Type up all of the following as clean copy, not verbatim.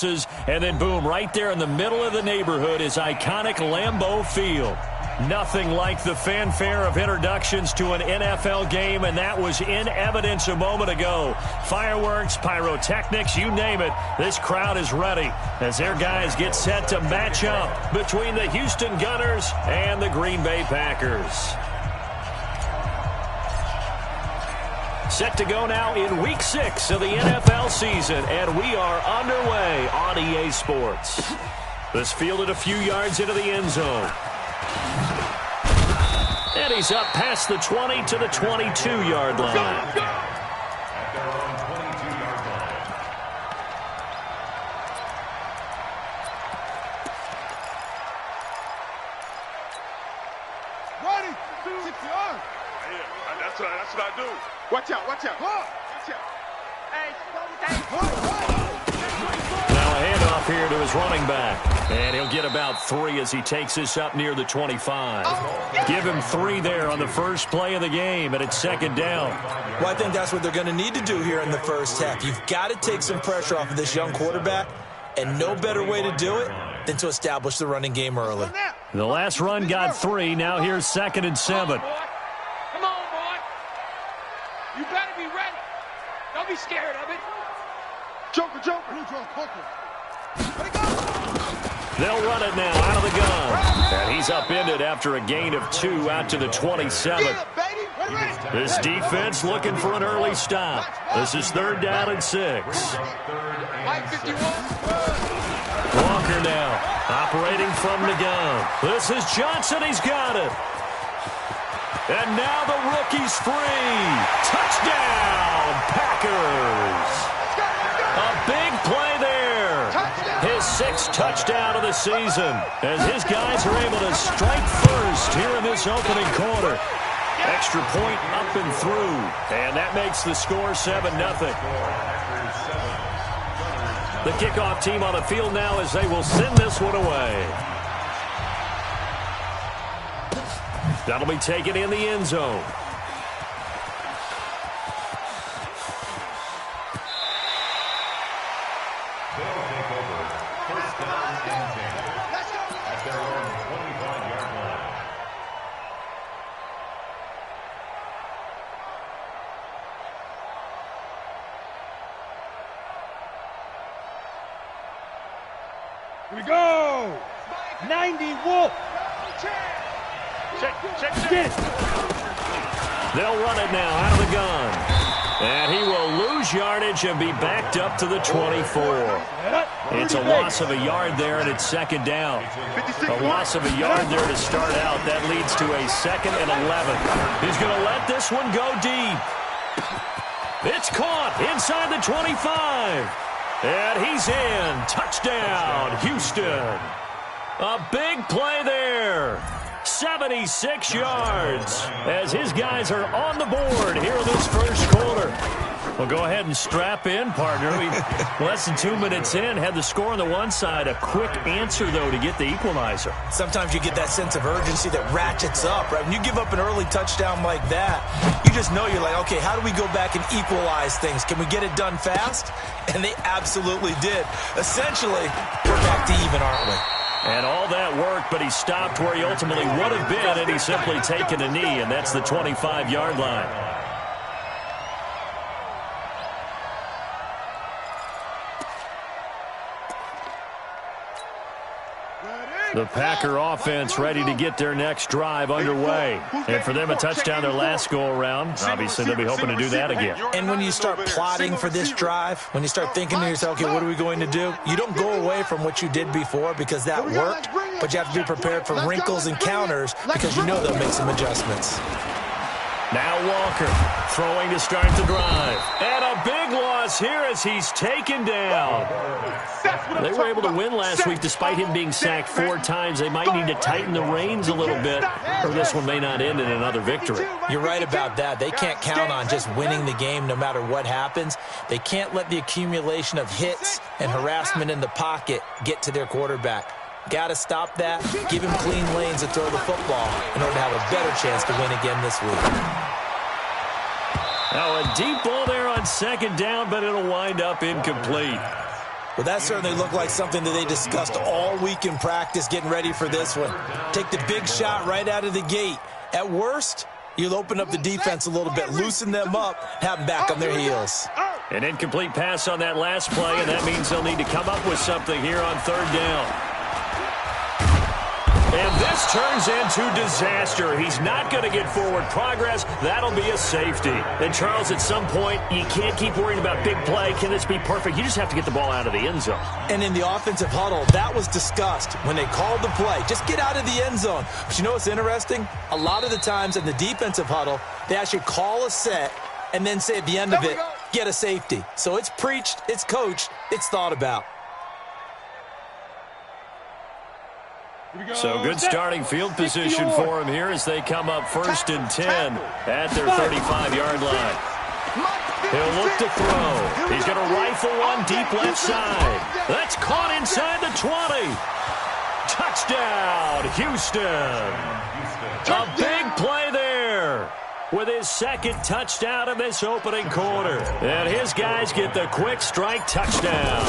And then, boom, right there in the middle of the neighborhood is iconic Lambeau Field. Nothing like the fanfare of introductions to an NFL game, and that was in evidence a moment ago. Fireworks, pyrotechnics, you name it. This crowd is ready as their guys get set to match up between the Houston Gunners and the Green Bay Packers. Set to go now in Week 6 of the NFL season, and we are underway on EA Sports. This fielded a few yards into the end zone. And he's up past the 20 to the 22-yard line. Ready? 6 yards. Yeah, that's what I do. Watch out, watch out. Watch out. Now a handoff here to his running back. And he'll get about 3 as he takes this up near the 25. Give him 3 there on the first play of the game, and it's second down. Well, I think that's what they're going to need to do here in the first half. You've got to take some pressure off of this young quarterback, and no better way to do it than to establish the running game early. The last run got 3. Now here's 2nd and 7. Come on, boy. You better be ready. Don't be scared of it. Joker. They'll run it now out of the gun. And he's upended after a gain of 2 out to the 27. This defense looking for an early stop. This is 3rd down and 6. Walker now operating from the gun. This is Johnson. He's got it. And now the rookie's free. Touchdown, Packers. A big play there. His 6th touchdown of the season as his guys are able to strike first here in this opening quarter. Extra point up and through, and that makes the score 7-0. The kickoff team on the field now as they will send this one away. That'll be taken in the end zone. Here we go. 90 Wolf. Check. They'll run it now out of the gun. And he will lose yardage and be backed up to the 24. It's a loss of a yard there, and it's 2nd down. A loss of a yard there to start out. That leads to a 2nd and 11. He's going to let this one go deep. It's caught inside the 25. And he's in. Touchdown, Houston. A big play there. 76 yards as his guys are on the board here in this first quarter. Well, go ahead and strap in, partner. We less than 2 minutes in, had the score on the one side. A quick answer, though, to get the equalizer. Sometimes you get that sense of urgency that ratchets up, right? When you give up an early touchdown like that, you just know you're like, okay, how do we go back and equalize things? Can we get it done fast? And they absolutely did. Essentially, we're back to even, aren't we? And all that work, but he stopped where he ultimately would have been, and he's simply taken a knee, and that's the 25-yard line. The Packer offense ready to get their next drive underway. And for them, a touchdown their last go-around. Obviously, they'll be hoping to do that again. And when you start plotting for this drive, when you start thinking to yourself, okay, what are we going to do? You don't go away from what you did before because that worked, but you have to be prepared for wrinkles and counters because you know they'll make some adjustments. Now Walker throwing to start the drive. And a big loss here as he's taken down. They were able to win last week despite him being sacked 4 times. They might need to tighten the reins a little bit, or this one may not end in another victory. You're right about that. They can't count on just winning the game no matter what happens. They can't let the accumulation of hits and harassment in the pocket get to their quarterback. Got to stop that, give him clean lanes to throw the football in order to have a better chance to win again this week. Now a deep ball there on 2nd down, but it'll wind up incomplete. Well, that certainly looked like something that they discussed all week in practice getting ready for this one. Take the big shot right out of the gate. At worst, you'll open up the defense a little bit, loosen them up, have them back on their heels. An incomplete pass on that last play, and that means they'll need to come up with something here on third down. And this turns into disaster. He's not going to get forward progress. That'll be a safety. And, Charles, at some point, you can't keep worrying about big play. Can this be perfect? You just have to get the ball out of the end zone. And in the offensive huddle, that was discussed when they called the play. Just get out of the end zone. But you know what's interesting? A lot of the times in the defensive huddle, they actually call a set and then say at the end of it, get a safety. So it's preached, it's coached, it's thought about. So good starting field position for him here as they come up 1st and 10 at their 35-yard line. He'll look to throw. He's going to rifle one deep left side. That's caught inside the 20. Touchdown, Houston. A big play there with his second touchdown of this opening quarter. And his guys get the quick strike touchdown.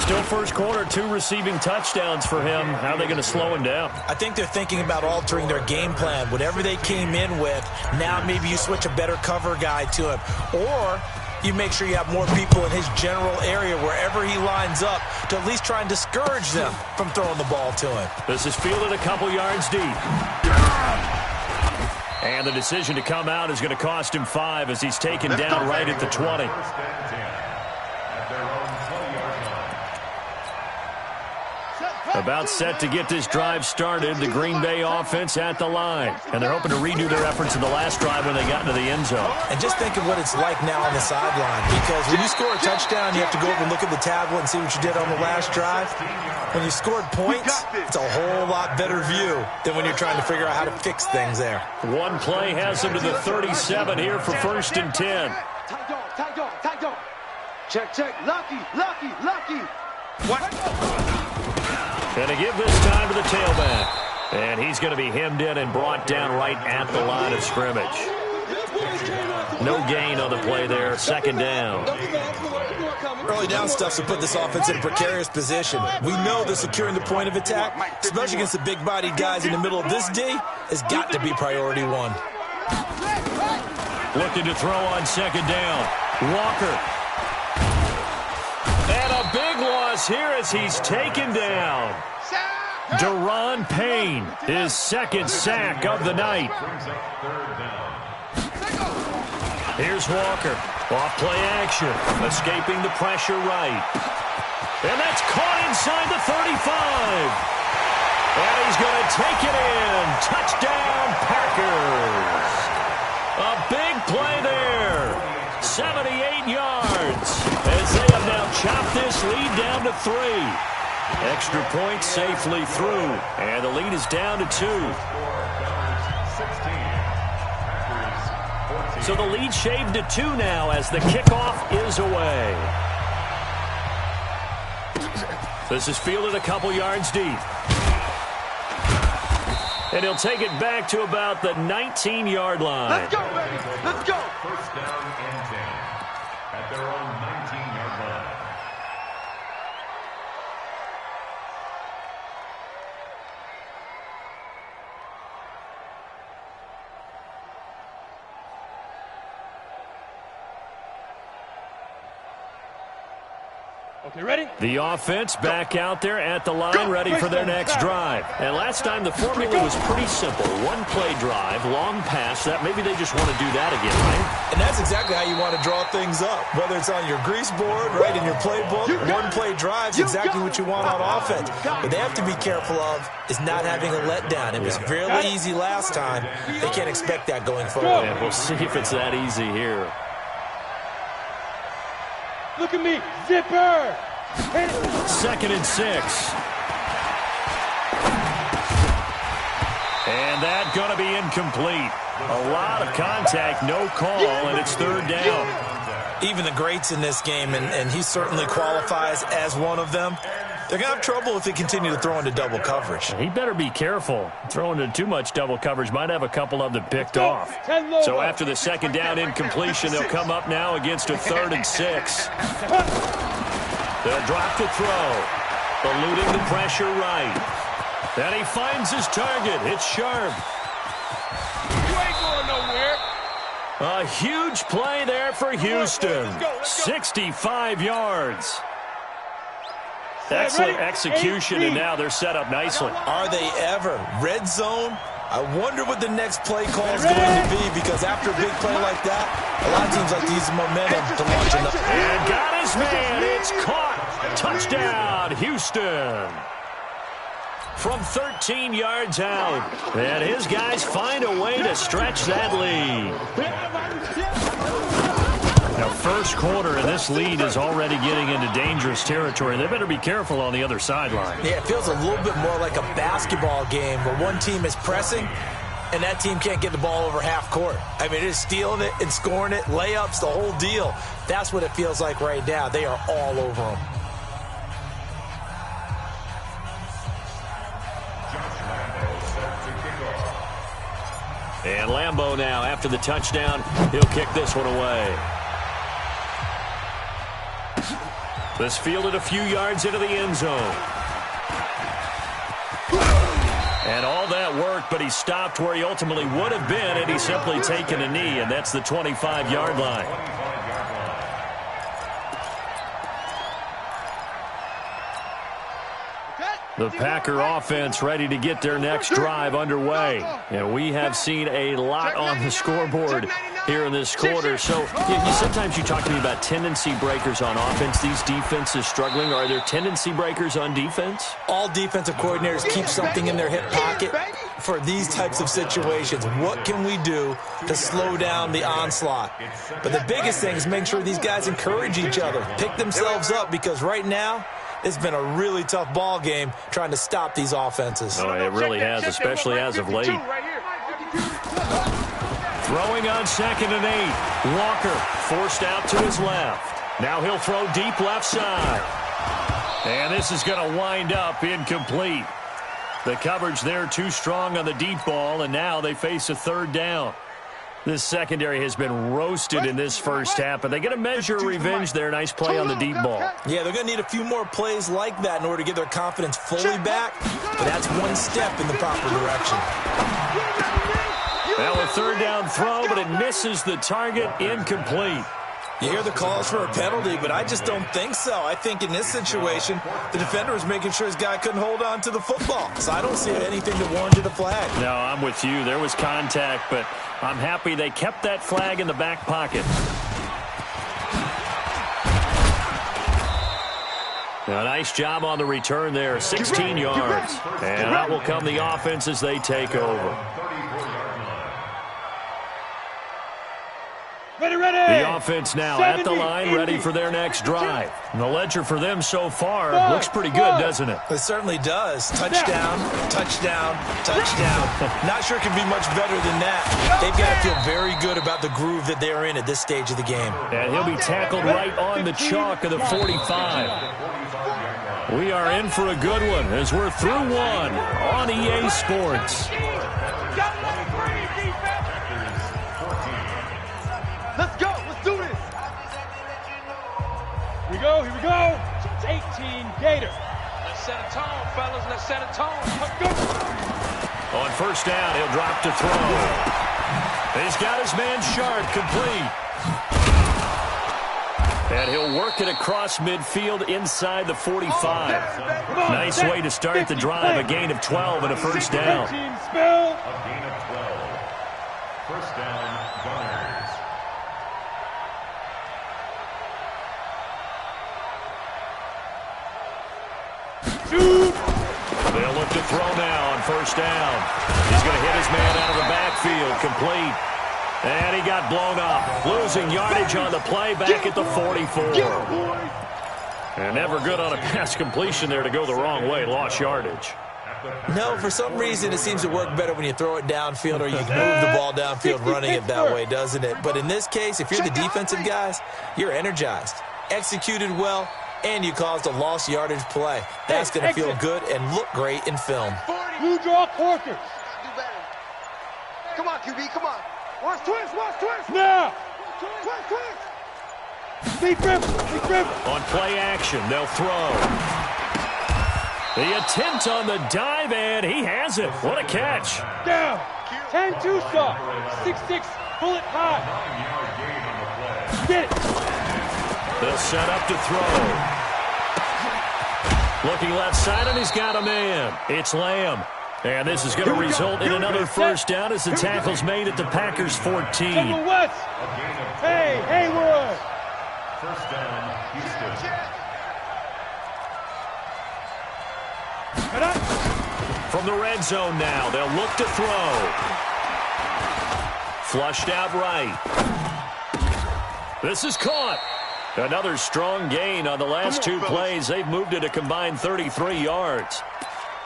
Still first quarter, 2 receiving touchdowns for him. How are they going to slow him down? I think they're thinking about altering their game plan. Whatever they came in with, now maybe you switch a better cover guy to him. Or you make sure you have more people in his general area wherever he lines up to at least try and discourage them from throwing the ball to him. This is fielded a couple yards deep. And the decision to come out is going to cost him 5 as he's taken down right at the 20. About set to get this drive started, the Green Bay offense at the line. And they're hoping to redo their efforts in the last drive when they got into the end zone. And just think of what it's like now on the sideline. Because when you score a touchdown, you have to go over and look at the tablet and see what you did on the last drive. When you scored points, it's a whole lot better view than when you're trying to figure out how to fix things there. One play has them to the 37 here for 1st and 10. Tight dog. Check. Lucky. What? And to give this time to the tailback. And he's going to be hemmed in and brought down right at the line of scrimmage. No gain on the play there. 2nd down. Early down stuff to put this offense in a precarious position. We know that securing the point of attack, especially against the big-bodied guys in the middle of this D, has got to be priority 1. Looking to throw on 2nd down. Walker. And a big loss here as he's taken down. Deron Payne, his 2nd sack of the night. Here's Walker. Off play action. Escaping the pressure right. And that's caught inside the 35. And he's going to take it in. Touchdown, Packers. A big play there. 78 yards as they have now chopped this lead down to 3. Extra point safely through, and the lead is down to 2. So the lead shaved to 2 now as the kickoff is away. This is fielded a couple yards deep. And he'll take it back to about the 19-yard line. Let's go, baby. Let's go. 1st down and 10 at their own 19-yard line. Okay, ready? The offense back out there at the line, ready for their next drive. And last time the formula was pretty simple. 1-play drive, long pass. That maybe they just want to do that again, right? And that's exactly how you want to draw things up. Whether it's on your grease board, right, in your playbook, 1-play drive's exactly what you want on offense. What they have to be careful of is not having a letdown. It was fairly easy last time. They can't expect that going forward. And we'll see if it's that easy here. Look at me. Zipper. 2nd and 6. And that going to be incomplete. A lot of contact, no call, and it's 3rd down. Even the greats in this game, and he certainly qualifies as one of them, they're going to have trouble if they continue to throw into double coverage. He better be careful. Throwing into too much double coverage might have a couple of them picked off. So after the 2nd down incompletion, they'll come up now against a 3rd and 6. They'll drop the throw. Eluding the pressure right. And he finds his target. It's sharp. You ain't going nowhere. A huge play there for Houston. 65 yards. Excellent execution, and now they're set up nicely. Are they ever? Red zone? I wonder what the next play call is going to be, because after a big play like that, a lot of teams like to use the momentum to launch another. And got his man. It's caught. Touchdown, Houston. From 13 yards out. And his guys find a way to stretch that lead. Now, first quarter, and this lead is already getting into dangerous territory. They better be careful on the other sideline. Yeah, it feels a little bit more like a basketball game where one team is pressing and that team can't get the ball over half court. I mean, it's stealing it and scoring it, layups, the whole deal. That's what it feels like right now. They are all over them. And Lambeau now, after the touchdown, he'll kick this one away. This fielded a few yards into the end zone. And all that worked, but he stopped where he ultimately would have been had he simply taken a knee, and that's the 25-yard line. The Packer offense ready to get their next drive underway. And we have seen a lot on the scoreboard here in this quarter. So sometimes you talk to me about tendency breakers on offense. These defenses struggling. Are there tendency breakers on defense? All defensive coordinators keep something in their hip pocket for these types of situations. What can we do to slow down the onslaught? But the biggest thing is make sure these guys encourage each other, pick themselves up, because right now, it's been a really tough ball game trying to stop these offenses. Oh, it really has, especially as of late. Throwing on 2nd and 8. Walker forced out to his left. Now he'll throw deep left side. And this is going to wind up incomplete. The coverage there too strong on the deep ball, and now they face a 3rd down. This secondary has been roasted in this first half, but they get a measure of revenge there. Nice play on the deep ball. Yeah, they're going to need a few more plays like that in order to get their confidence fully back, but that's one step in the proper direction. Now a 3rd down throw, but it misses the target. Incomplete. You hear the calls for a penalty, but I just don't think so. I think in this situation, the defender was making sure his guy couldn't hold on to the football. So I don't see anything that warranted a flag. No, I'm with you. There was contact, but I'm happy they kept that flag in the back pocket. A nice job on the return there, 16 yards. And out will come the offense as they take over. The offense now at the line, ready for their next drive. And the ledger for them so far looks pretty good, doesn't it? It certainly does. Touchdown, touchdown, touchdown. Not sure it can be much better than that. They've got to feel very good about the groove that they're in at this stage of the game. And he'll be tackled right on the chalk of the 45. We are in for a good one as we're through one on EA Sports. Let's go. Let's do this. Here we go. Here we go. 18 Gator. Let's set a tone, fellas. Let's set a tone. Let's go. On 1st down, he'll drop to throw. He's got his man Sharp complete. And he'll work it across midfield inside the 45. Nice way to start the drive. A gain of 12 and a 1st down. A gain of 12. 1st down, Gunners. They'll look to throw now on 1st down. He's going to hit his man out of the backfield. Complete. And he got blown up. Losing yardage on the play back at the 44. And never good on a pass completion there to go the wrong way. Lost yardage. No, for some reason it seems to work better when you throw it downfield or you can move the ball downfield running it that way, doesn't it? But in this case, if you're the defensive guys, you're energized, executed well, and you caused a lost yardage play. That's going to feel good and look great in film. Blue draw quarters. Do better. Come on, QB, come on. Watch twist, watch twist. Now. Twist, twist. On play action, they'll throw. The attempt on the dive, and he has it. What a catch. Down. 10-2 stop. 6-6. Bullet high. Get it. They'll set up to throw. Looking left side, and he's got a man. It's Lamb. And this is going to result in another first down as the tackle's made at the Packers' 14. Hey, Hayward. First down, Houston. From the red zone now, they'll look to throw. Flushed out right. This is caught. Another strong gain on the last two plays. They've moved it a combined 33 yards.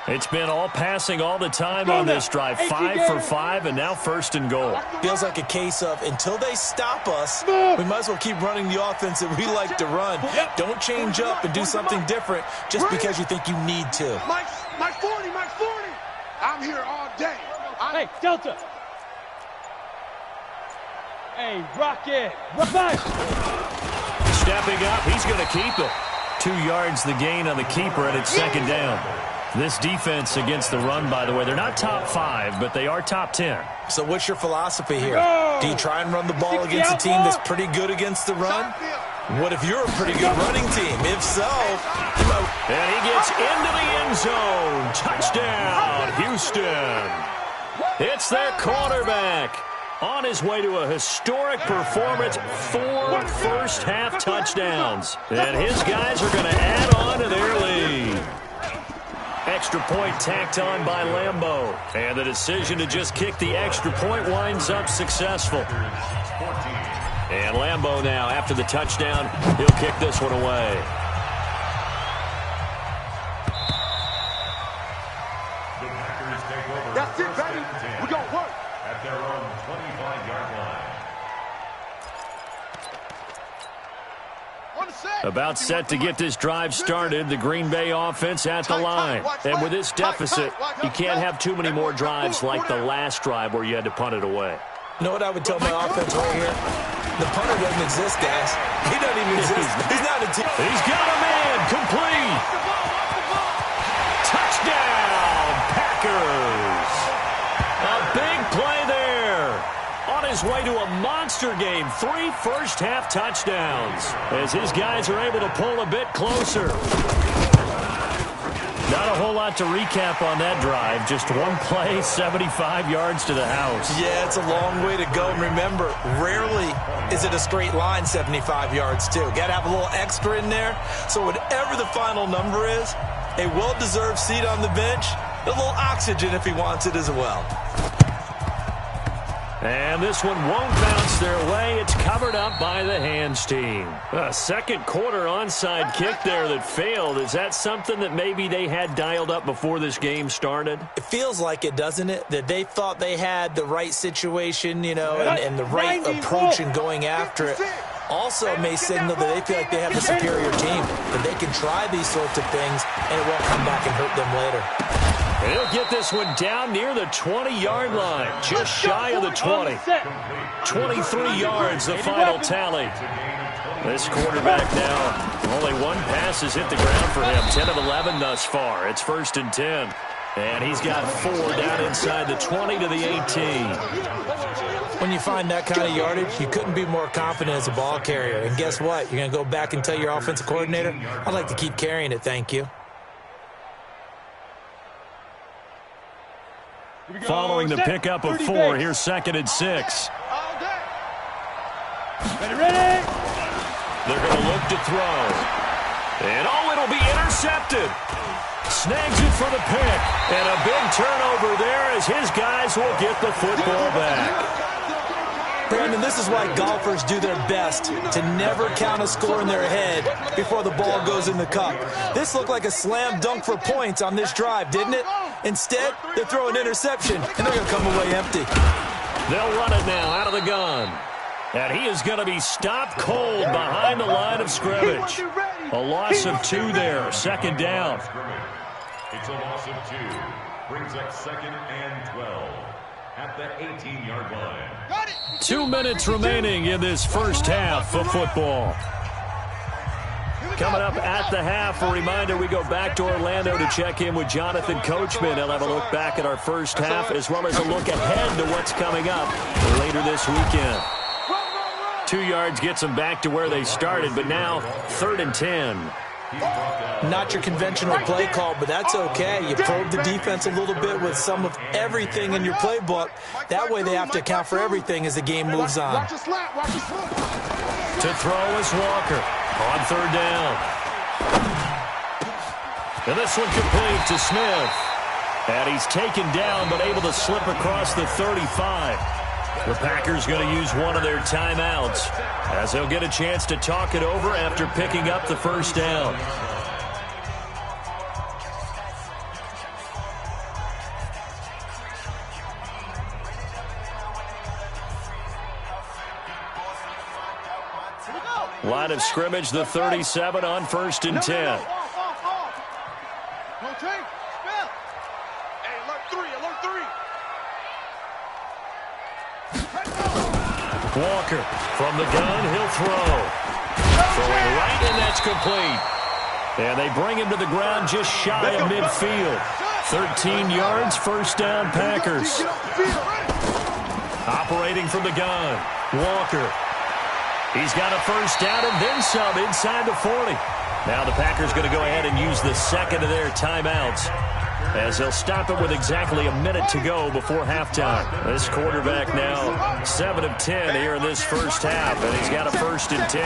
It's been all passing all the time on this drive. 5 for 5, and now first and goal. Feels like a case of until they stop us, we might as well keep running the offense that we like to run. Don't change up and do something different just because you think you need to. Mike 40. I'm here all day. Hey, Delta. Hey, Rocket. Right. Stepping up, he's going to keep it. 2 yards the gain on the keeper, and it's second down. This defense against the run, by the way, they're not top 5, but they are top 10. So what's your philosophy here? Do you try and run the ball against a team that's pretty good against the run? What if you're a pretty good running team? If so, and he gets into the end zone. Touchdown, Houston. It's their quarterback on his way to a historic performance. 4 first-half touchdowns. And his guys are going to add on to their lead. Extra point tacked on by Lambeau. And the decision to just kick the extra point winds up successful. And Lambeau now, after the touchdown, he'll kick this one away. The Packers take over. That's it, baby. We're going to work. At their own 25-yard line. About set to get this drive started, the Green Bay offense at the line. And with this deficit, you can't have too many more drives like the last drive where you had to punt it away. You know what I would tell my offense right here? The punter doesn't exist, guys. He doesn't even exist. He's not a team. He's got a man. Complete. Touchdown, Packers. A big play there. On his way to a monster game. 3 first-half touchdowns as his guys are able to pull a bit closer. Not a whole lot to recap on that drive. Just one play, 75 yards to the house. Yeah, it's a long way to go. And remember, rarely is it a straight line 75 yards, too. Got to have a little extra in there. So whatever the final number is, a well-deserved seat on the bench, a little oxygen if he wants it as well. And this one won't bounce their way. It's covered up by the hands team. A second quarter onside kick there that failed. Is that something that maybe they had dialed up before this game started? It feels like it, doesn't it? That they thought they had the right situation, you know, and the right approach in going after it. Also may signal that they feel like they have the superior team, that they can try these sorts of things, and it won't come back and hurt them later. He'll get this one down near the 20-yard line, just shy of the 20. 23 yards, the final tally. This quarterback now, only one pass has hit the ground for him. 10 of 11 thus far. It's 1st and 10. And he's got 4 down inside the 20 to the 18. When you find that kind of yardage, you couldn't be more confident as a ball carrier. And guess what? You're going to go back and tell your offensive coordinator, I'd like to keep carrying it, thank you. Following the pickup of 4, here's 2nd and 6. Ready? They're going to look to throw. And it'll be intercepted. Snags it for the pick. And a big turnover there as his guys will get the football back. Brandon, this is why golfers do their best to never count a score in their head before the ball goes in the cup. This looked like a slam dunk for points on this drive, didn't it? Instead, they throw an interception, and they're going to come away empty. They'll run it now out of the gun. And he is going to be stopped cold behind the line of scrimmage. A loss of 2 there, 2nd down. It's a loss of 2. Brings up 2nd and 12 at the 18-yard line. 2 minutes remaining in this first half of football. Coming up at the half, a reminder, we go back to Orlando to check in with Jonathan Coachman. He'll have a look back at our first half as well as a look ahead to what's coming up later this weekend. 2 yards gets them back to where they started, but now 3rd and 10. Not your conventional play call, but that's okay. You probe the defense a little bit with some of everything in your playbook. That way they have to account for everything as the game moves on. To throw is Walker on 3rd down. And this one complete to Smith. And he's taken down but able to slip across the 35. The Packers going to use one of their timeouts as they'll get a chance to talk it over after picking up the first down. Line of scrimmage, the 37 on 1st and 10. Walker from the gun, he'll throw. Throwing right, and that's complete. And they bring him to the ground just shy of midfield. 13 yards, 1st down, Packers. Operating from the gun, Walker. He's got a 1st down and then some inside the 40. Now the Packers going to go ahead and use the second of their timeouts as they'll stop it with exactly a minute to go before halftime. This quarterback now 7 of 10 here in this first half, and he's got a 1st and 10.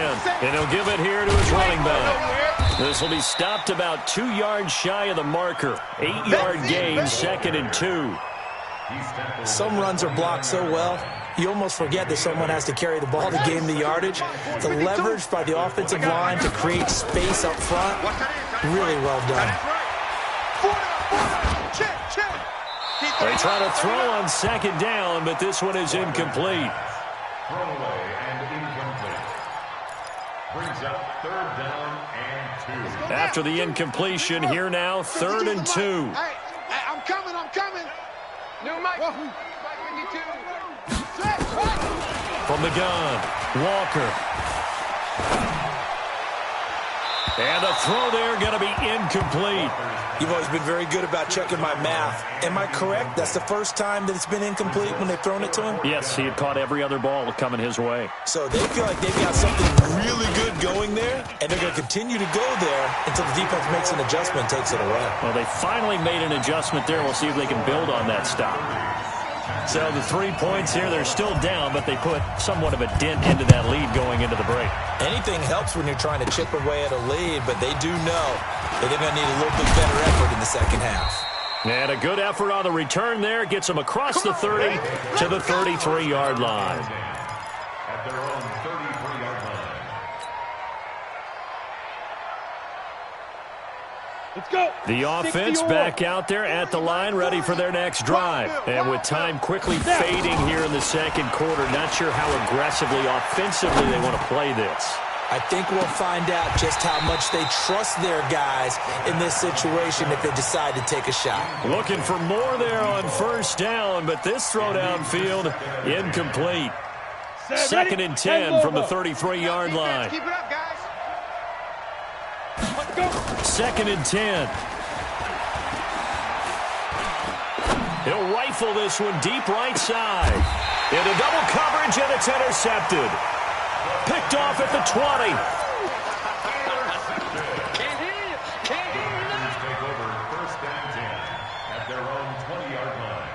And he'll give it here to his running back. This will be stopped about 2 yards shy of the marker. 8-yard gain, 2nd and 2. Some runs are blocked so well, you almost forget that someone has to carry the ball to gain the yardage. The leverage by the offensive line to create space up front, really well done. They try to throw on 2nd down, but this one is incomplete. Throwaway and incomplete. Brings up 3rd down and 2. After the incompletion, here now 3rd and 2. Hey, I'm coming. New Mike. 52. From the gun, Walker. And the throw there going to be incomplete. You've always been very good about checking my math. Am I correct? That's the first time that it's been incomplete when they've thrown it to him? Yes, he had caught every other ball coming his way. So they feel like they've got something really good going there, and they're going to continue to go there until the defense makes an adjustment and takes it away. Well, they finally made an adjustment there. We'll see if they can build on that stop. So the 3 points here, they're still down, but they put somewhat of a dent into that lead going into the break. Anything helps when you're trying to chip away at a lead, but they do know that they're going to need a little bit better effort in the second half. And a good effort on the return there. Gets them across the 30 to the 33-yard line. At their own 33-yard line. Let's go. The offense back out there at the line, ready for their next drive. And with time quickly fading here in the second quarter, not sure how aggressively, offensively they want to play this. I think we'll find out just how much they trust their guys in this situation if they decide to take a shot. Looking for more there on 1st down, but this throw downfield incomplete. 2nd and 10 from the 33-yard line. Keep it up, guys. 2nd and 10. He'll rifle this one deep right side. Into double coverage, and it's intercepted. Picked off at the 20. Can't hear you. Packers take over 1st and 10 at their own 20-yard line.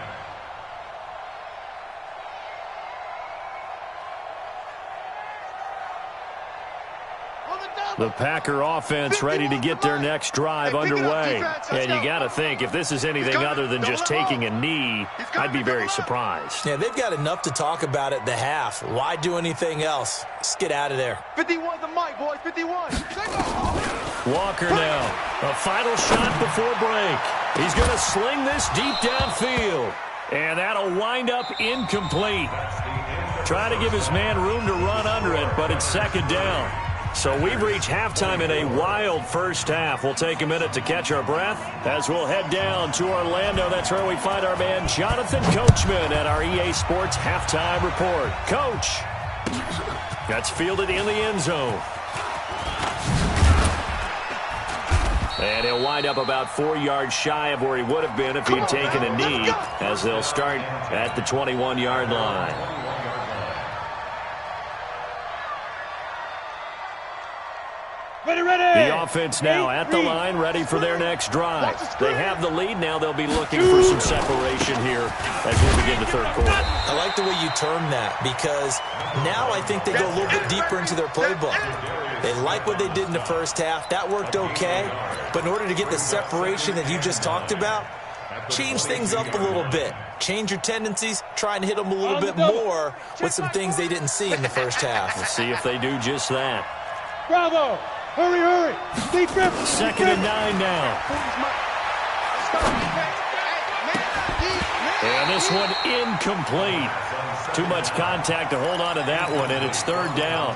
The Packer offense ready to get their next drive underway. And you got to think, if this is anything other than just taking a knee, I'd be very surprised. Yeah, they've got enough to talk about at the half. Why do anything else? Let's get out of there. 51 the mic, boys. 51. Walker now. A final shot before break. He's going to sling this deep downfield. And that'll wind up incomplete. Try to give his man room to run under it, but it's 2nd down. So we've reached halftime in a wild first half. We'll take a minute to catch our breath as we'll head down to Orlando. That's where we find our man Jonathan Coachman at our EA Sports Halftime Report. Coach, that's fielded in the end zone. And he'll wind up about 4 yards shy of where he would have been if he had taken a knee, as they'll start at the 21-yard line. The offense now at the line, ready for their next drive. They have the lead. Now they'll be looking for some separation here as we begin the third quarter. I like the way you term that, because now I think they go a little bit deeper into their playbook. They like what they did in the first half. That worked okay. But in order to get the separation that you just talked about, change things up a little bit. Change your tendencies. Try and hit them a little bit more with some things they didn't see in the first half. We'll see if they do just that. Bravo! Hurry, hurry! Second and 9 now. And this one incomplete. Too much contact to hold on to that one, and it's third down.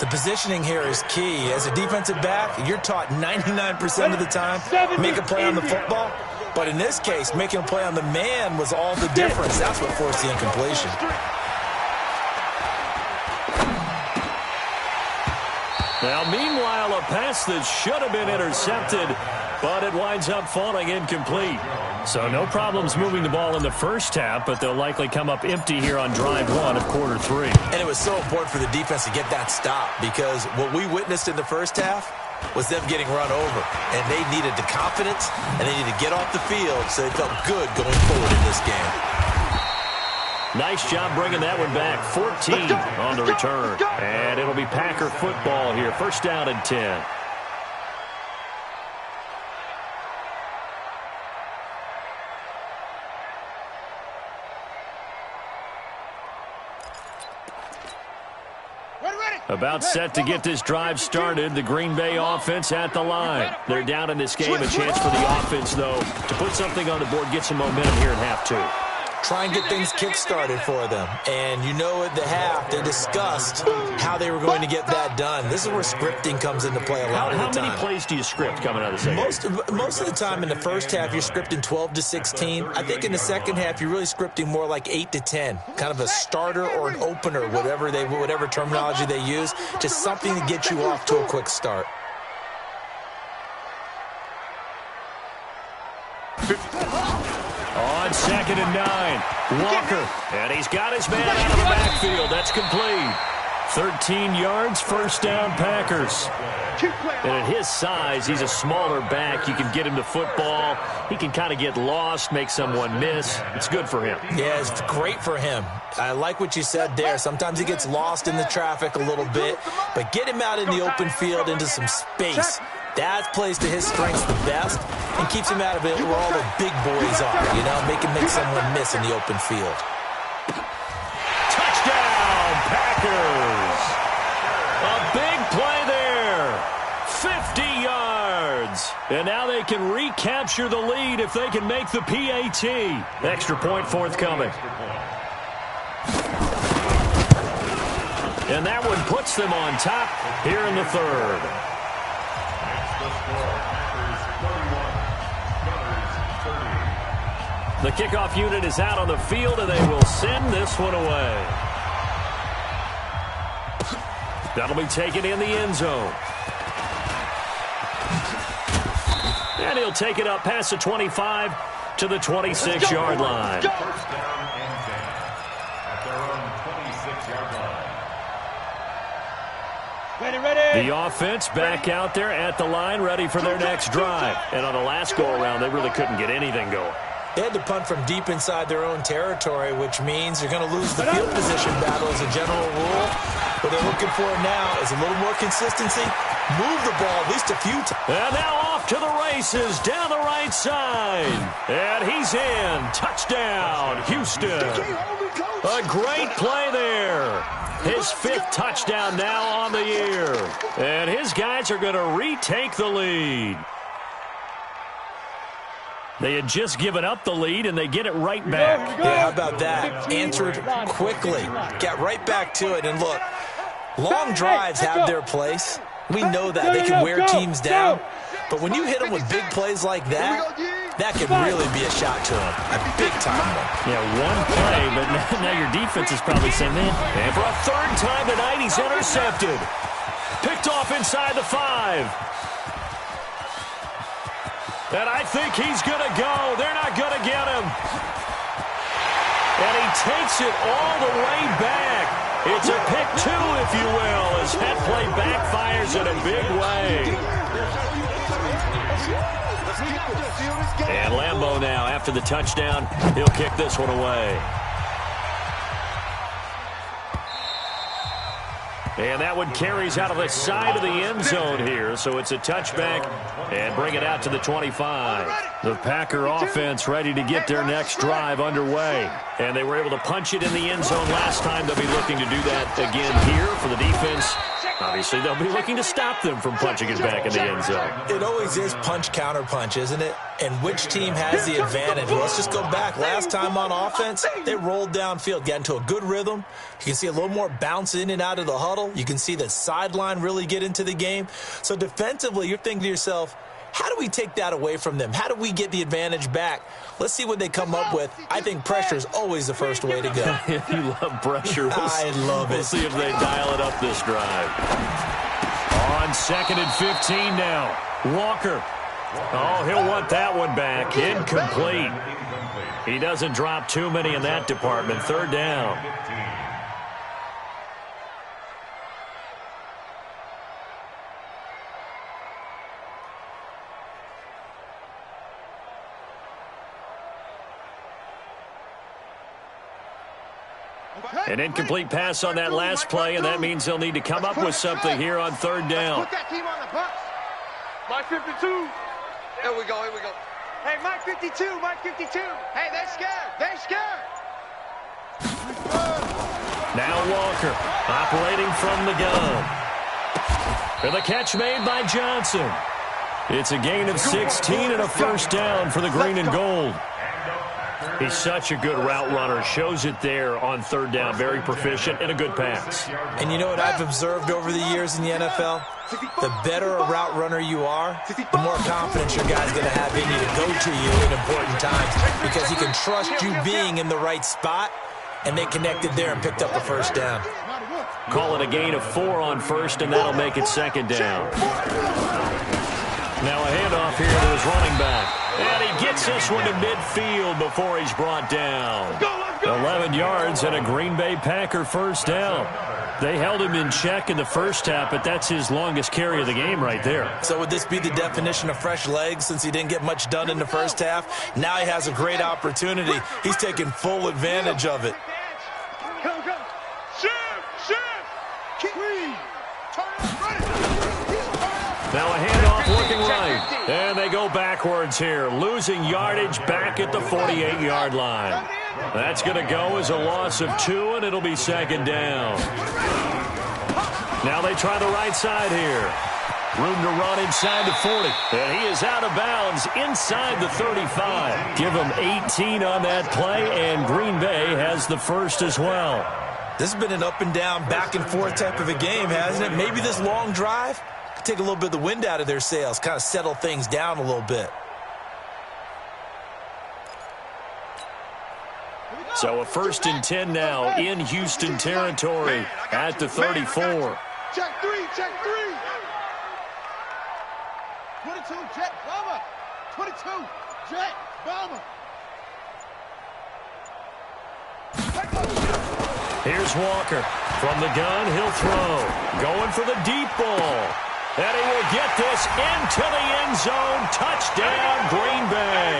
The positioning here is key. As a defensive back, you're taught 99% of the time, make a play on the football. But in this case, making a play on the man was all the difference. That's what forced the incompletion. Now, meanwhile, a pass that should have been intercepted, but it winds up falling incomplete. So no problems moving the ball in the first half, but they'll likely come up empty here on drive 1 of quarter 3. And it was so important for the defense to get that stop, because what we witnessed in the first half was them getting run over. And they needed the confidence, and they needed to get off the field so they felt good going forward in this game. Nice job bringing that one back. 14 on the return. And it'll be Packer football here. First down and 10. About set to get this drive started. The Green Bay offense at the line. They're down in this game. A chance for the offense, though, to put something on the board, get some momentum here in half 2. Try and get things kick-started for them. And you know at the half, they discussed how they were going to get that done. This is where scripting comes into play a lot of the time. How many plays do you script coming out of the second? Most of the time in the first half, you're scripting 12 to 16. I think in the second half, you're really scripting more like 8 to 10. Kind of a starter or an opener, whatever terminology they use. Just something to get you off to a quick start. On second and 9, Walker, and he's got his man out of the backfield. That's complete. 13 yards, first down, Packers. And at his size, he's a smaller back. You can get him to football. He can kind of get lost, make someone miss. It's good for him. Yeah, it's great for him. I like what you said there. Sometimes he gets lost in the traffic a little bit, but get him out in the open field into some space. That plays to his strengths the best and keeps him out of it where all the big boys are, make someone miss in the open field. Touchdown, Packers! A big play there. 50 yards. And now they can recapture the lead if they can make the PAT. Extra point forthcoming. And that one puts them on top here in the third. The kickoff unit is out on the field, and they will send this one away. That'll be taken in the end zone. And he'll take it up past the 25 to the 26-yard line. The offense back out there at the line, ready for their next drive. And on the last go-around, they really couldn't get anything going. They had to punt from deep inside their own territory, which means you're going to lose the field position battle as a general rule. What they're looking for now is a little more consistency. Move the ball at least a few times. And now off to the races down the right side. And he's in. Touchdown, Houston. A great play there. His 5th touchdown now on the year. And his guys are going to retake the lead. They had just given up the lead, and they get it right back. Yeah, how about that? Answered quickly. Got right back to it. And look, long drives have their place. We know that. They can wear teams down. But when you hit them with big plays like that, that could really be a shot to them. A big-time one. Yeah, one play, but now your defense is probably saying, man. And for a third time tonight, he's intercepted. Picked off inside the 5. And I think he's going to go. They're not going to get him. And he takes it all the way back. It's a pick 2, if you will, as that play backfires in a big way. And Lambeau now, after the touchdown, he'll kick this one away. And that one carries out of the side of the end zone here, so it's a touchback and bring it out to the 25. The Packer offense ready to get their next drive underway. And they were able to punch it in the end zone last time. They'll be looking to do that again here for the defense. Obviously, they'll be looking to stop them from punching it back in the end zone. It always is punch-counter-punch, isn't it? And which team has the advantage? Well, let's just go back. Last time on offense, they rolled downfield, got into a good rhythm. You can see a little more bounce in and out of the huddle. You can see the sideline really get into the game. So defensively, you're thinking to yourself, how do we take that away from them? How do we get the advantage back? Let's see what they come up with. I think pressure is always the first way to go. You love pressure. I love it. We'll see if they dial it up this drive. On 2nd and 15 now. Walker. Oh, he'll want that one back. Incomplete. He doesn't drop too many in that department. 3rd down. An incomplete pass on that last play, and that means they'll need to come up with something here on 3rd down. Put that team on the bus. Mike 52. Here we go, here we go. Hey, Mike 52, Mike 52. Hey, they're scared, they're scared. Now Walker operating from the gun. And the catch made by Johnson. It's a gain of 16 and a 1st down for the green and gold. He's such a good route runner. Shows it there on 3rd down. Very proficient and a good pass. And you know what I've observed over the years in the NFL? The better a route runner you are, the more confidence your guy's going to have in you to go to you in important times because he can trust you being in the right spot, and they connected there and picked up the 1st down. Call it a gain of 4 on 1st, and that'll make it 2nd down. Now a handoff here to his running back. And he gets this one to midfield before he's brought down. 11 yards and a Green Bay Packer 1st down. They held him in check in the 1st half, but that's his longest carry of the game right there. So would this be the definition of fresh legs since he didn't get much done in the 1st half? Now he has a great opportunity. He's taking full advantage of it. Go, go. Shift. Keep reading. Now a handoff looking right. And they go backwards here. Losing yardage back at the 48-yard line. That's going to go as a loss of 2, and it'll be 2nd down. Now they try the right side here. Room to run inside the 40. And he is out of bounds inside the 35. Give him 18 on that play, and Green Bay has the 1st as well. This has been an up and down, back and forth type of a game, hasn't it? Maybe this long drive could take a little bit of the wind out of their sails, kind of settle things down a little bit. So a 1st and 10 now in Houston territory at the 34. Check 3, check 3. 22, jet bomber. 22, jet bomber. Here's Walker. From the gun, he'll throw. Going for the deep ball. And he will get this into the end zone. Touchdown, Green Bay.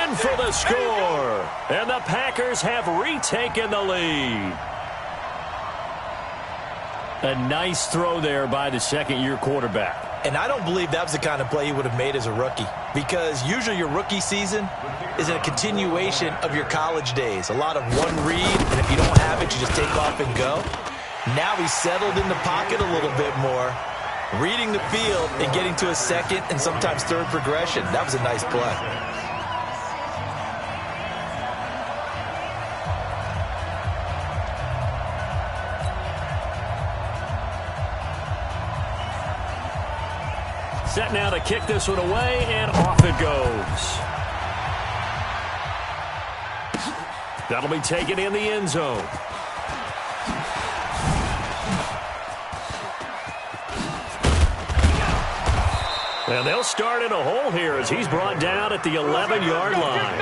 In for the score. And the Packers have retaken the lead. A nice throw there by the 2nd-year quarterback. And I don't believe that was the kind of play he would have made as a rookie, because usually your rookie season is a continuation of your college days. A lot of one read, and if you don't have it, you just take off and go. Now he's settled in the pocket a little bit more, reading the field and getting to a 2nd and sometimes 3rd progression. That was a nice play. Set now to kick this one away, and off it goes. That'll be taken in the end zone. And they'll start in a hole here as he's brought down at the 11-yard line.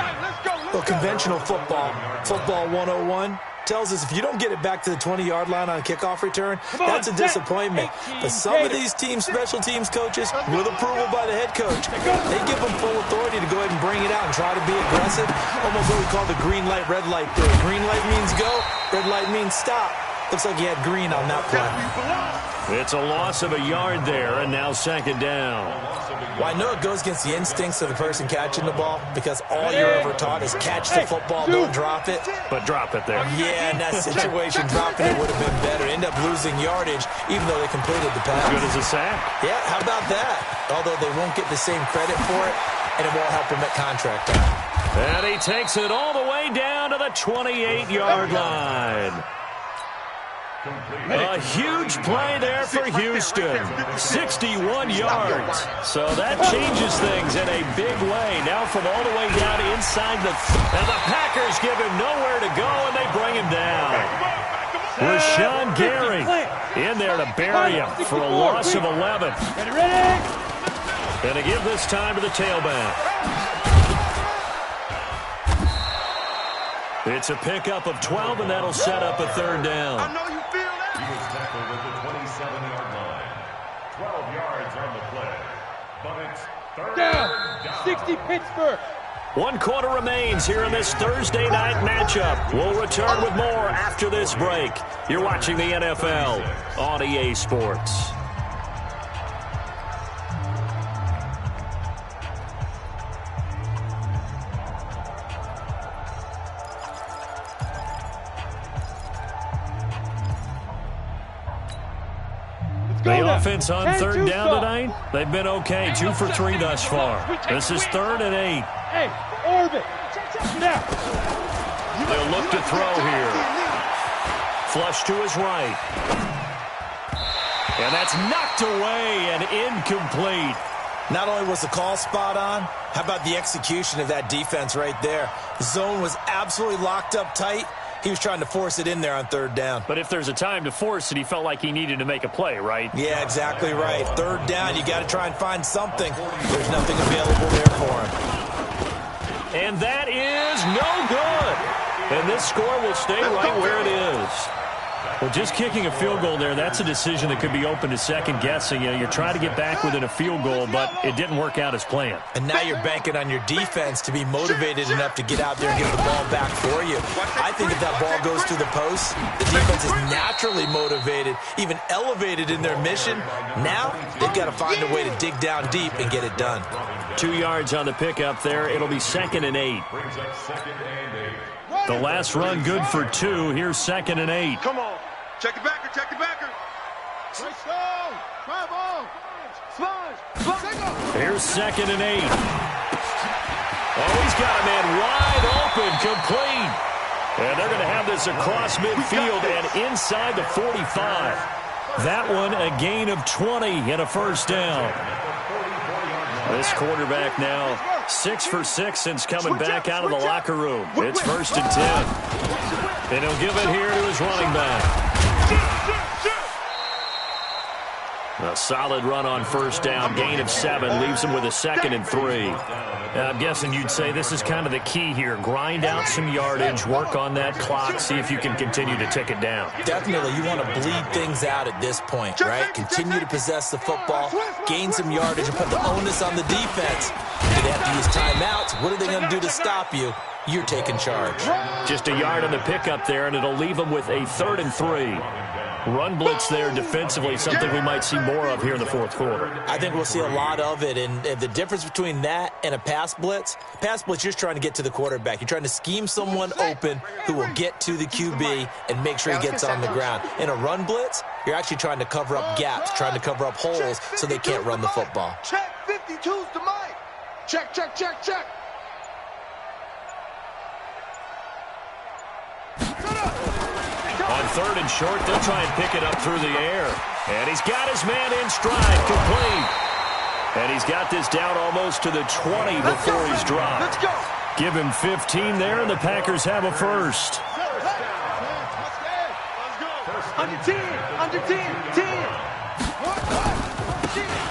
Well, conventional football 101, tells us if you don't get it back to the 20-yard line on a kickoff return, that's a disappointment. But some of these special teams coaches, with approval by the head coach, they give them full authority to go ahead and bring it out and try to be aggressive. Almost what we call the green light, red light theory. Green light means go, red light means stop. Looks like he had green on that play. It's a loss of a yard there, and now second down. Well, I know it goes against the instincts of the person catching the ball because all you're ever taught is catch the football, don't drop it. But drop it there. Yeah, in that situation, dropping it would have been better. End up losing yardage, even though they completed the pass. As good as a sack. Yeah, how about that? Although they won't get the same credit for it, and it won't help him at contract time. And he takes it all the way down to the 28-yard line. A huge play there for Houston. 61 yards. So that changes things in a big way. Now from all the way down inside the... And the Packers give him nowhere to go, and they bring him down. Rashawn Gary in there to bury him for a loss of 11. And to give this time to the tailback. It's a pickup of 12, and that'll set up a third down. I know you feel that. He was tackled at the 27-yard line. 12 yards on the play. But it's third down. 60 Pittsburgh. 1 quarter remains here in this Thursday night matchup. We'll return with more after this break. You're watching the NFL on EA Sports. The offense on third down tonight, they've been okay. 2 for 3 thus far. This is 3rd and 8. Hey, orbit. Now. They'll look to throw here. Flush to his right. And that's knocked away and incomplete. Not only was the call spot on, how about the execution of that defense right there? The zone was absolutely locked up tight. He was trying to force it in there on third down. But if there's a time to force it, he felt like he needed to make a play, right? Yeah, exactly right. Third down, you got to try and find something. There's nothing available there for him. And that is no good. And this score will stay right where it is. Well, just kicking a field goal there, that's a decision that could be open to second guessing. You know, you're trying to get back within a field goal, but it didn't work out as planned. And now you're banking on your defense to be motivated enough to get out there and get the ball back for you. I think if that ball goes through the post, the defense is naturally motivated, even elevated in their mission. Now they've got to find a way to dig down deep and get it done. 2 yards on the pickup there. It'll be 2nd and 8. The last run good for 2. Here's 2nd and 8. Come on. Check the backer, check the backer. Here's 2nd and 8. Oh, he's got a man wide open, complete. And they're going to have this across midfield and inside the 45. That one a gain of 20 and a first down. This quarterback now 6 for 6 since coming back out of the locker room. It's 1st and 10. And he'll give it here to his running back. A solid run on first down, gain of 7, leaves him with a 2nd and 3. I'm guessing you'd say this is kind of the key here. Grind out some yardage, work on that clock, see if you can continue to tick it down. Definitely, you want to bleed things out at this point, right? Continue to possess the football, gain some yardage, and put the onus on the defense. Do they have to use timeouts? What are they going to do to stop you? You're taking charge. Just a yard on the pickup there, and it'll leave them with a 3rd and 3. Run blitz there defensively, something we might see more of here in the 4th quarter. I think we'll see a lot of it, and the difference between that and a pass blitz, you're just trying to get to the quarterback. You're trying to scheme someone open who will get to the QB and make sure he gets on the ground. In a run blitz, you're actually trying to cover up gaps, trying to cover up holes so they can't run the football. Check 52's to Mike. Check, check, check, check. On 3rd and short, they'll try and pick it up through the air. And he's got his man in stride, complete. And he's got this down almost to the 20 before he's dropped. Let's go. Give him 15 there, and the Packers have a first. Under 10, under 10, 10.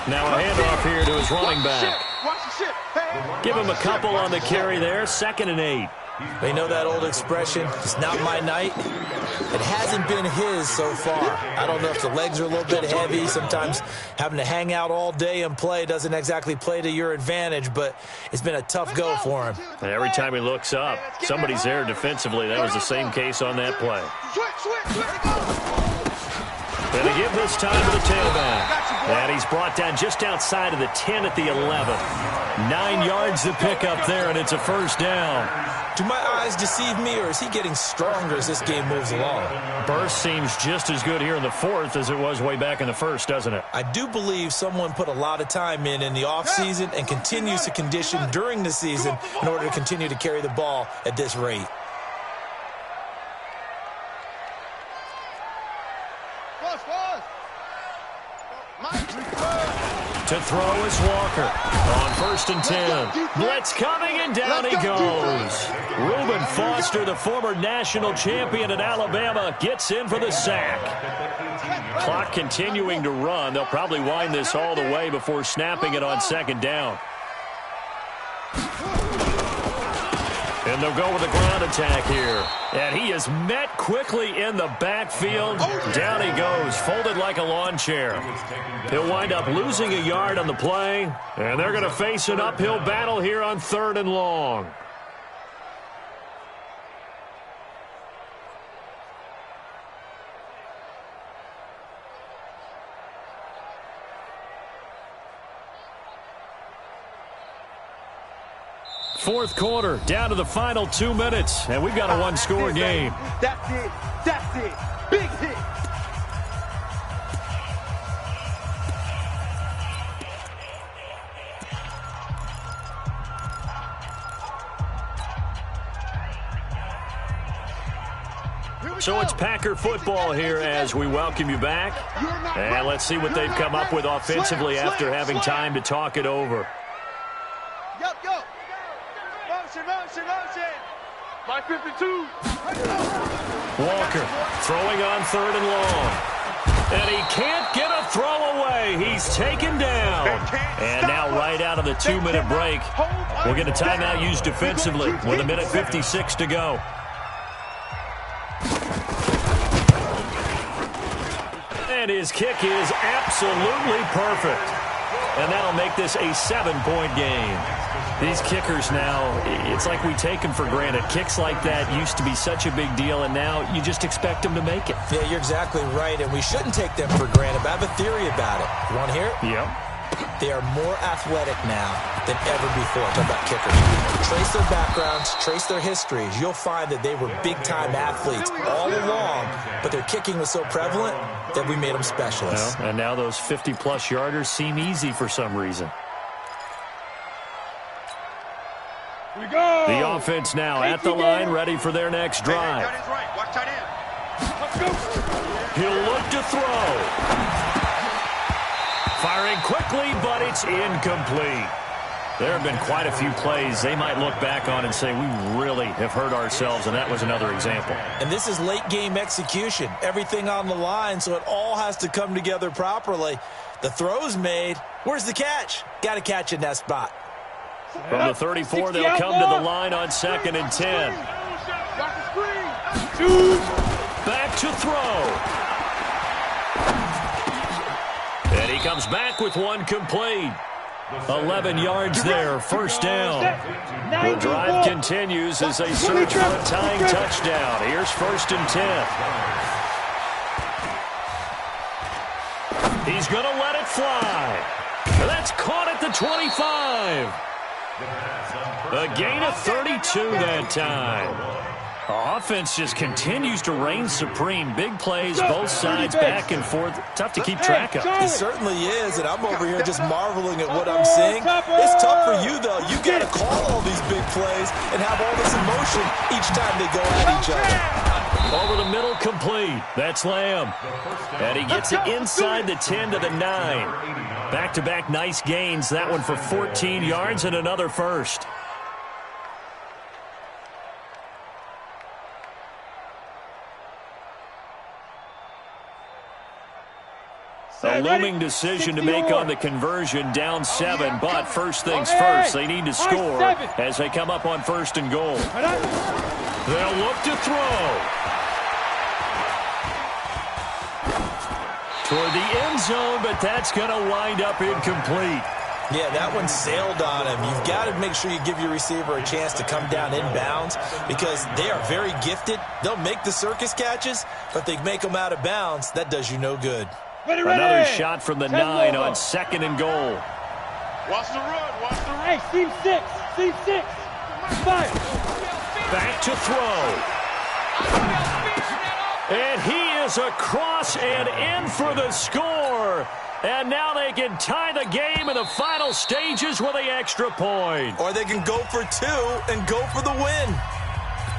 Now a handoff here to his running back. Give him a couple on the carry there. 2nd and 8. They know that old expression, it's not my night. It hasn't been his so far. I don't know if the legs are a little bit heavy. Sometimes having to hang out all day and play doesn't exactly play to your advantage, but it's been a tough go for him. And every time he looks up, somebody's there defensively. That was the same case on that play. And they give this time to the tailback. And he's brought down just outside of the 10 at the 11. 9 yards to pick up there, and it's a 1st down. Do my eyes deceive me, or is he getting stronger as this game moves along? Burst seems just as good here in the 4th as it was way back in the 1st, doesn't it? I do believe someone put a lot of time in the offseason and continues to condition during the season in order to continue to carry the ball at this rate. To throw is Walker on 1st and 10. Blitz coming, and down he goes. Reuben Foster, the former national champion at Alabama, gets in for the sack. Clock continuing to run. They'll probably wind this all the way before snapping it on 2nd down. And they'll go with a ground attack here. And he is met quickly in the backfield. Down he goes, folded like a lawn chair. He'll wind up losing a yard on the play. And they're going to face an uphill battle here on 3rd and long. Fourth quarter, down to the final 2 minutes, and we've got a one-score game. That's it. That's it. Big hit. So it's Packer football here as we welcome you back. And let's see what they've come up with offensively after having time to talk it over. Go. Motion. My 52. Walker throwing on 3rd and long. And he can't get a throw away. He's taken down. And now right out of the 2-minute break, we'll get a timeout used defensively with 1:56 to go. And his kick is absolutely perfect. And that'll make this a 7-point game. These kickers now, it's like we take them for granted. Kicks like that used to be such a big deal, and now you just expect them to make it. Yeah, you're exactly right, and we shouldn't take them for granted. But I have a theory about it. You want to hear it? Yep. They are more athletic now than ever before. Talk about kickers. Trace their backgrounds, trace their histories. You'll find that they were big-time athletes all along, but their kicking was so prevalent that we made them specialists. Well, and now those 50-plus yarders seem easy for some reason. We go. The offense now at the line, ready for their next drive. Watch tight end. He'll look to throw. Firing quickly, but it's incomplete. There have been quite a few plays they might look back on and say, we really have hurt ourselves, and that was another example. And this is late-game execution. Everything on the line, so it all has to come together properly. The throw's made. Where's the catch? Got to catch in that spot. From the 34, they'll come to the line on 2nd and 10. Back to throw. And he comes back with one complete. 11 yards there, 1st down. The drive continues as they search for a tying touchdown. Here's 1st and 10. He's going to let it fly. That's caught at the 25. A gain of 32 that time. Offense just continues to reign supreme. Big plays, both sides, back and forth. Tough to keep track of. It certainly is, and I'm over here just marveling at what I'm seeing. It's tough for you, though. You got to call all these big plays and have all this emotion each time they go at each other. Over the middle, complete. That's Lamb. And he gets it inside the 10 to the 9. Back-to-back nice gains. That one for 14 yards and another first. A looming decision to make on the conversion, down 7, but first things first, they need to score as they come up on 1st and goal. They'll look to throw. Toward the end zone, but that's going to wind up incomplete. Yeah, that one sailed on him. You've got to make sure you give your receiver a chance to come down inbounds because they are very gifted. They'll make the circus catches, but they make them out of bounds. That does you no good. Another shot from the 9 on 2nd and goal. Watch the run. Watch the run. Hey, seam 6. Seam 6. 5. Back to throw. And he is across and in for the score. And now they can tie the game in the final stages with the extra point. Or they can go for 2 and go for the win.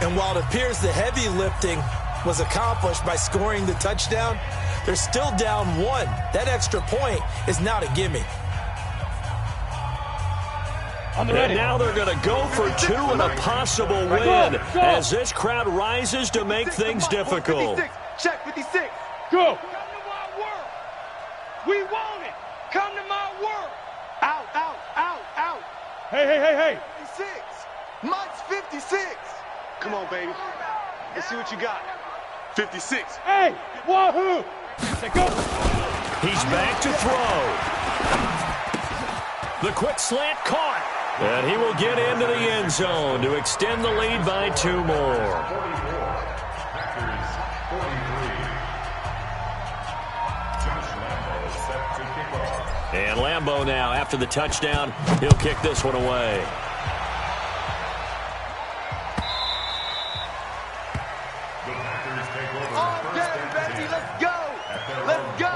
And while it appears the heavy lifting was accomplished by scoring the touchdown, they're still down 1. That extra point is not a gimme. And now they're going to go for 2 and a possible win as this crowd rises to make things difficult. Check 56. Go. Come to my work. We want it. Come to my work. Out. Hey. 56. Mike's 56. Come on, baby. Let's see what you got. 56. Hey, wahoo. Go. He's back to throw. The quick slant caught. And he will get into the end zone to extend the lead by 2 more. And Lambeau now, after the touchdown, he'll kick this one away. All day, baby. Let's go. Let's go.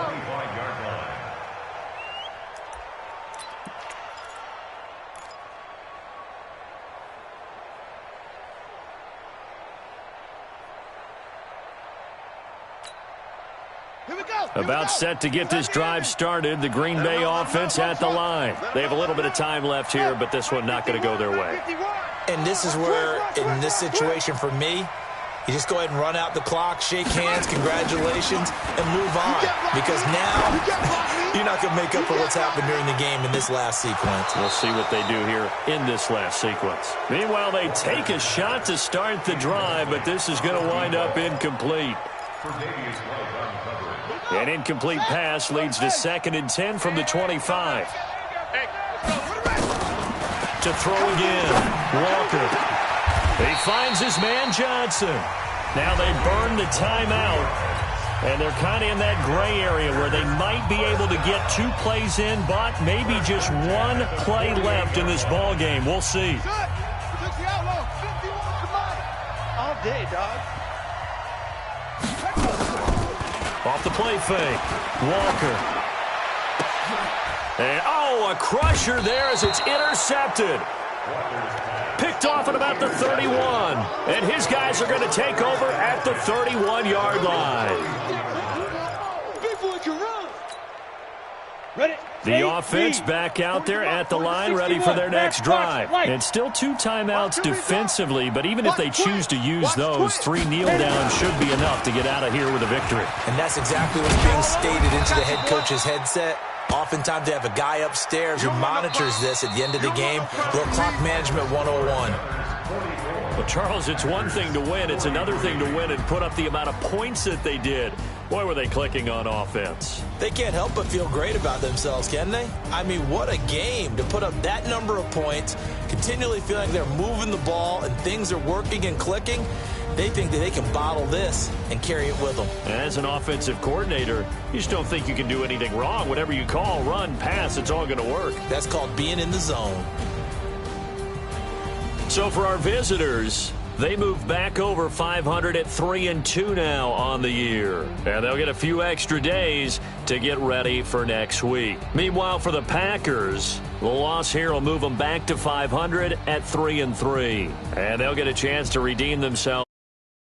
About set to get this drive started. The Green Bay offense at the line. They have a little bit of time left here, but this one not going to go their way. And this is where, in this situation for me, you just go ahead and run out the clock, shake hands, congratulations, and move on. Because now, you're not going to make up for what's happened during the game in this last sequence. We'll see what they do here in this last sequence. Meanwhile, they take a shot to start the drive, but this is going to wind up incomplete. An incomplete pass leads to 2nd and 10 from the 25. To throw again, Walker. He finds his man Johnson. Now they burn the timeout, and they're kind of in that gray area where they might be able to get 2 plays in, but maybe just 1 play left in this ball game. We'll see. All day, dog. Off the play fake, Walker. And, a crusher there as it's intercepted. Picked off at about the 31. And his guys are going to take over at the 31-yard line. Ready? The offense back out there at the line, ready for their next drive. And still 2 timeouts defensively, but even if they choose to use those, 3 kneel downs should be enough to get out of here with a victory. And that's exactly what's being stated into the head coach's headset. Oftentimes they have a guy upstairs who monitors this at the end of the game. Little clock management 101. Well, Charles, it's one thing to win. It's another thing to win and put up the amount of points that they did. Boy, were they clicking on offense. They can't help but feel great about themselves, can they? I mean, what a game to put up that number of points, continually feeling they're moving the ball and things are working and clicking. They think that they can bottle this and carry it with them. As an offensive coordinator, you just don't think you can do anything wrong. Whatever you call, run, pass, it's all going to work. That's called being in the zone. So for our visitors, they move back over 500 at 3-2 now on the year. And they'll get a few extra days to get ready for next week. Meanwhile, for the Packers, the loss here will move them back to 500 at 3-3. And they'll get a chance to redeem themselves.